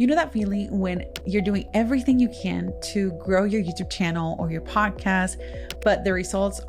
You know that feeling when you're doing everything you can to grow your YouTube channel or your podcast, but the results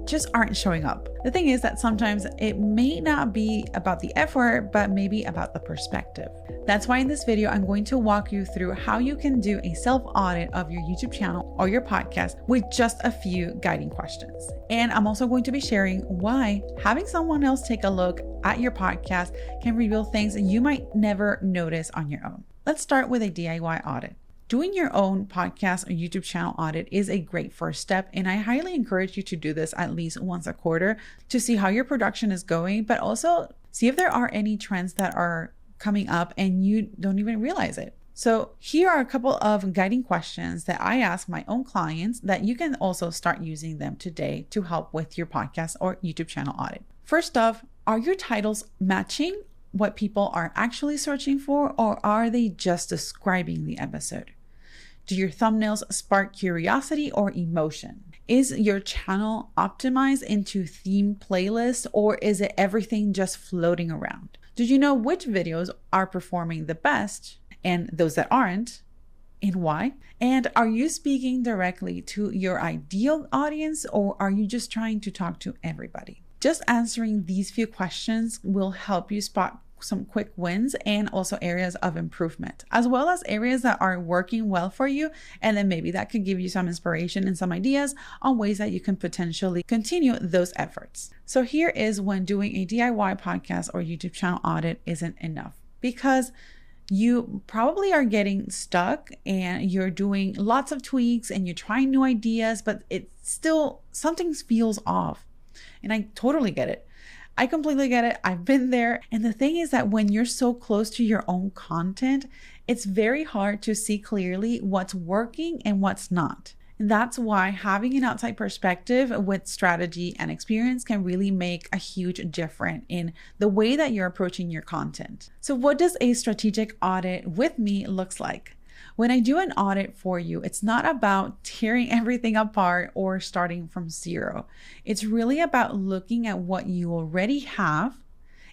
just aren't showing up. The thing is that sometimes it may not be about the effort, but maybe about the perspective. That's why in this video, I'm going to walk you through how you can do a self-audit of your YouTube channel or your podcast with just a few guiding questions. And I'm also going to be sharing why having someone else take a look at your podcast can reveal things that you might never notice on your own. Let's start with a DIY audit. Doing your own podcast or YouTube channel audit is a great first step, and I highly encourage you to do this at least once a quarter to see how your production is going, but also see if there are any trends that are coming up and you don't even realize it. So here are a couple of guiding questions that I ask my own clients that you can also start using them today to help with your podcast or YouTube channel audit. First off, are your titles matching what people are actually searching for, or are they just describing the episode? Do your thumbnails spark curiosity or emotion? Is your channel optimized into theme playlists, or is it everything just floating around? Did you know which videos are performing the best and those that aren't, and why? And are you speaking directly to your ideal audience, or are you just trying to talk to everybody? Just answering these few questions will help you spot some quick wins and also areas of improvement, as well as areas that are working well for you. And then maybe that could give you some inspiration and some ideas on ways that you can potentially continue those efforts. So here is when doing a DIY podcast or YouTube channel audit isn't enough, because you probably are getting stuck and you're doing lots of tweaks and you're trying new ideas, but it still, something feels off. And I totally get it. I completely get it. I've been there. And the thing is that when you're so close to your own content, it's very hard to see clearly what's working and what's not. And that's why having an outside perspective with strategy and experience can really make a huge difference in the way that you're approaching your content. So what does a strategic audit with me looks like? When I do an audit for you, it's not about tearing everything apart or starting from zero. It's really about looking at what you already have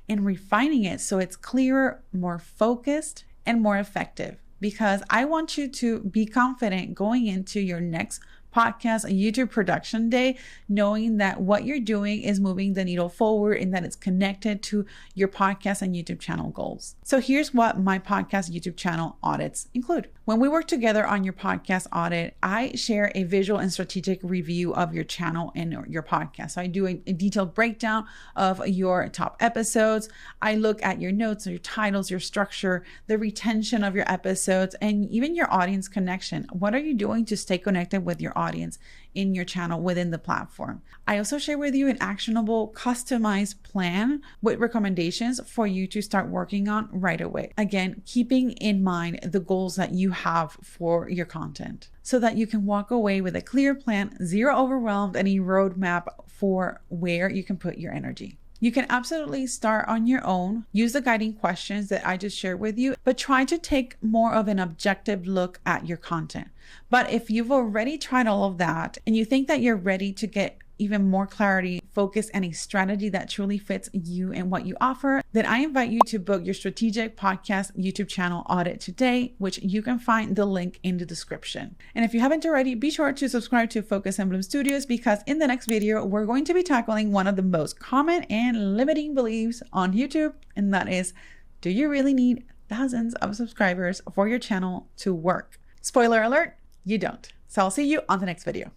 and refining it so it's clearer, more focused, and more effective. Because I want you to be confident going into your next podcast, YouTube production day, knowing that what you're doing is moving the needle forward and that it's connected to your podcast and YouTube channel goals. So here's what my podcast YouTube channel audits include. When we work together on your podcast audit, I share a visual and strategic review of your channel and your podcast. So I do a detailed breakdown of your top episodes. I look at your notes, your titles, your structure, the retention of your episodes, and even your audience connection. What are you doing to stay connected with your audience in your channel within the platform? I also share with you an actionable, customized plan with recommendations for you to start working on right away. Again, keeping in mind the goals that you have for your content so that you can walk away with a clear plan, zero overwhelmed, and a roadmap for where you can put your energy. You can absolutely start on your own, use the guiding questions that I just shared with you, but try to take more of an objective look at your content. But if you've already tried all of that and you think that you're ready to get even more clarity, focus, and a strategy that truly fits you and what you offer, then I invite you to book your strategic podcast YouTube channel audit today, which you can find the link in the description. And if you haven't already, be sure to subscribe to Focus and Bloom Studios, because in the next video, we're going to be tackling one of the most common and limiting beliefs on YouTube, and that is, do you really need thousands of subscribers for your channel to work? Spoiler alert, you don't. So I'll see you on the next video.